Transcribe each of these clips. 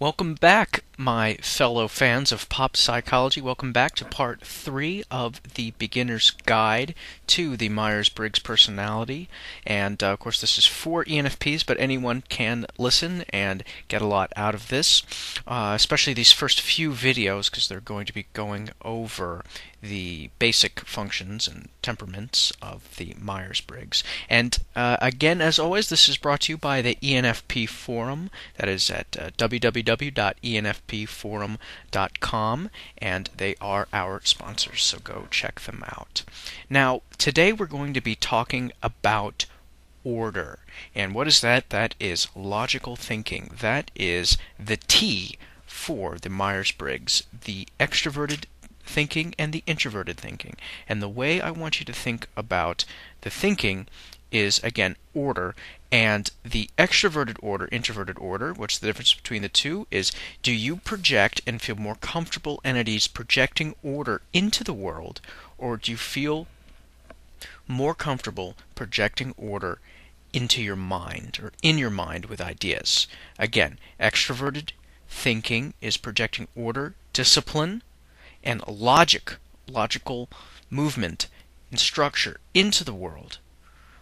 Welcome back, my fellow fans of pop psychology. Welcome back to part 3 of the beginner's guide to the Myers-Briggs personality. And of course, this is for ENFPs, but anyone can listen and get a lot out of this, especially these first few videos, because they're going to be going over the basic functions and temperaments of the Myers-Briggs. And again, as always, this is brought to you by the ENFP forum. That is at www.enfpforum.com, and they are our sponsors, so go check them out. Now, today we're going to be talking about order. And what is that? That is logical thinking. That is the T for the Myers-Briggs, the extroverted thinking and the introverted thinking. And the way I want you to think about the thinking is, again, order. And the extroverted order, introverted order, what's the difference between the two is, do you project and feel more comfortable and at ease projecting order into the world, or do you feel more comfortable projecting order into your mind or in your mind with ideas? Again, extroverted thinking is projecting order, discipline, and logical movement and structure into the world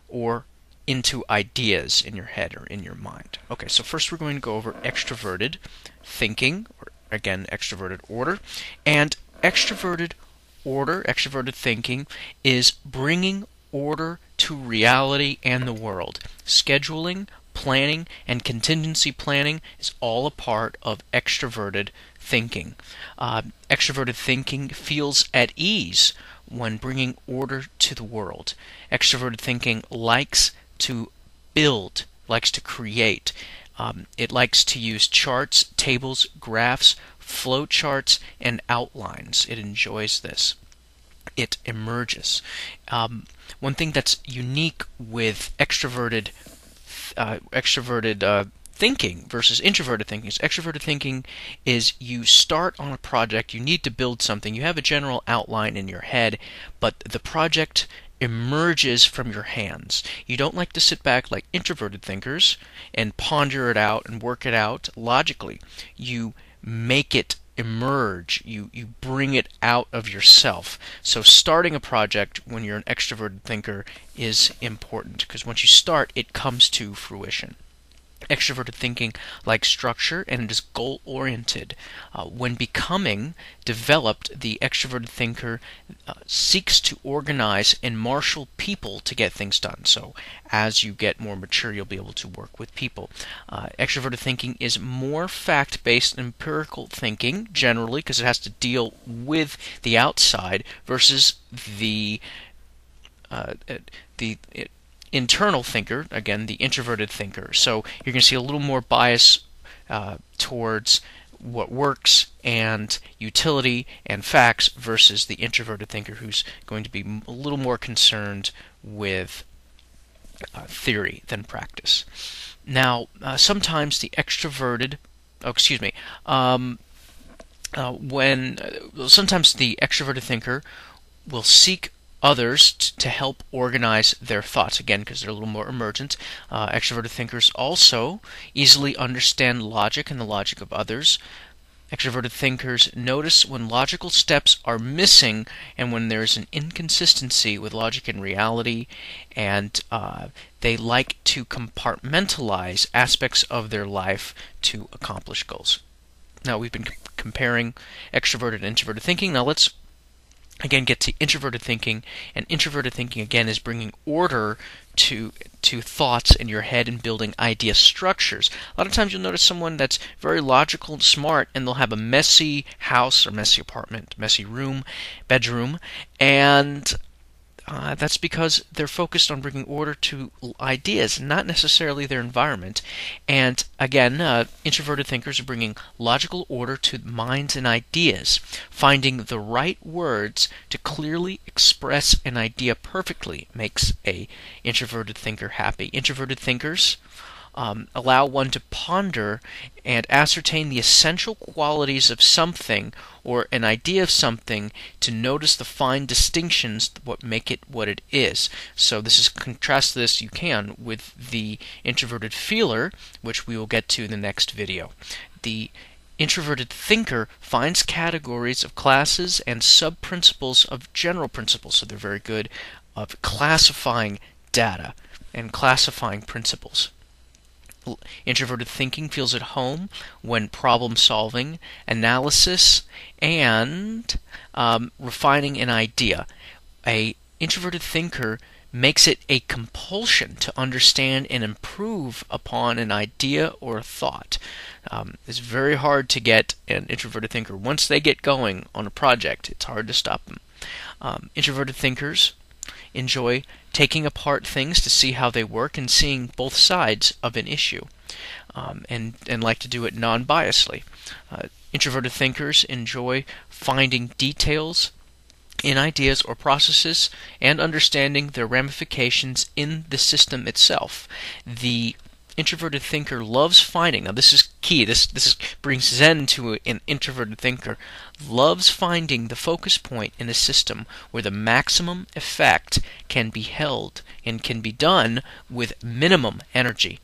or into ideas in your head or in your mind. Okay, so first we're going to go over extroverted thinking, or again, extroverted order. And extroverted order, extroverted thinking, is bringing order to reality and the world. Scheduling, planning, and contingency planning is all a part of extroverted thinking. Extroverted thinking feels at ease when bringing order to the world. Extroverted thinking likes to build, likes to create. It likes to use charts, tables, graphs, flow charts, and outlines. It enjoys this. It emerges. One thing that's unique with extroverted thinking versus introverted thinking is extroverted thinking is you start on a project, you need to build something, you have a general outline in your head, but the project emerges from your hands. You don't like to sit back like introverted thinkers and ponder it out and work it out logically. You make it emerge. You bring it out of yourself. So starting a project when you're an extroverted thinker is important, because once you start, it comes to fruition. Extroverted thinking likes structure and it is goal-oriented. When becoming developed, the extroverted thinker seeks to organize and marshal people to get things done. So as you get more mature, you'll be able to work with people. Extroverted thinking is more fact-based empirical thinking, generally, because it has to deal with the outside versus the internal thinker, again, the introverted thinker. So you're going to see a little more bias towards what works and utility and facts versus the introverted thinker, who's going to be a little more concerned with theory than practice. Now, sometimes the extroverted, sometimes the extroverted thinker will seek others to help organize their thoughts, again, because they're a little more emergent. Extroverted thinkers also easily understand logic and the logic of others. Extroverted thinkers notice when logical steps are missing and when there's an inconsistency with logic and reality, and they like to compartmentalize aspects of their life to accomplish goals. Now, we've been comparing extroverted and introverted thinking. Now let's again get to introverted thinking, and introverted thinking again is bringing order to thoughts in your head and building idea structures. A lot of times you'll notice someone that's very logical and smart, and they'll have a messy house or messy apartment, messy room, bedroom, and that's because they're focused on bringing order to ideas, not necessarily their environment. And again, introverted thinkers are bringing logical order to minds and ideas, finding the right words to clearly express an idea perfectly makes a introverted thinker happy. Introverted thinkers allow one to ponder and ascertain the essential qualities of something or an idea of something, to notice the fine distinctions what make it what it is. So this is, contrast this you can with the introverted feeler, which we will get to in the next video. The introverted thinker finds categories of classes and sub-principles of general principles, so they're very good of classifying data and classifying principles. Introverted thinking feels at home when problem solving, analysis, and refining an idea. A introverted thinker makes it a compulsion to understand and improve upon an idea or a thought. It's very hard to get an introverted thinker. Once they get going on a project, it's hard to stop them. Introverted thinkers enjoy taking apart things to see how they work and seeing both sides of an issue, and like to do it non-biasedly. Introverted thinkers enjoy finding details in ideas or processes and understanding their ramifications in the system itself. The introverted thinker loves finding, now this is key, this brings Zen to an introverted thinker, loves finding the focus point in a system where the maximum effect can be held and can be done with minimum energy.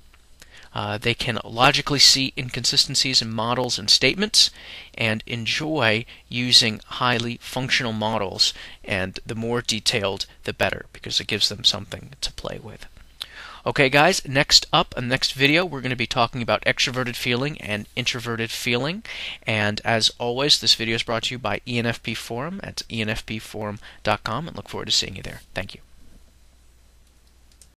They can logically see inconsistencies in models and statements and enjoy using highly functional models, and the more detailed the better, because it gives them something to play with. Okay guys, next up, in the next video, we're going to be talking about extroverted feeling and introverted feeling. And as always, this video is brought to you by ENFP Forum at enfpforum.com, and look forward to seeing you there. Thank you.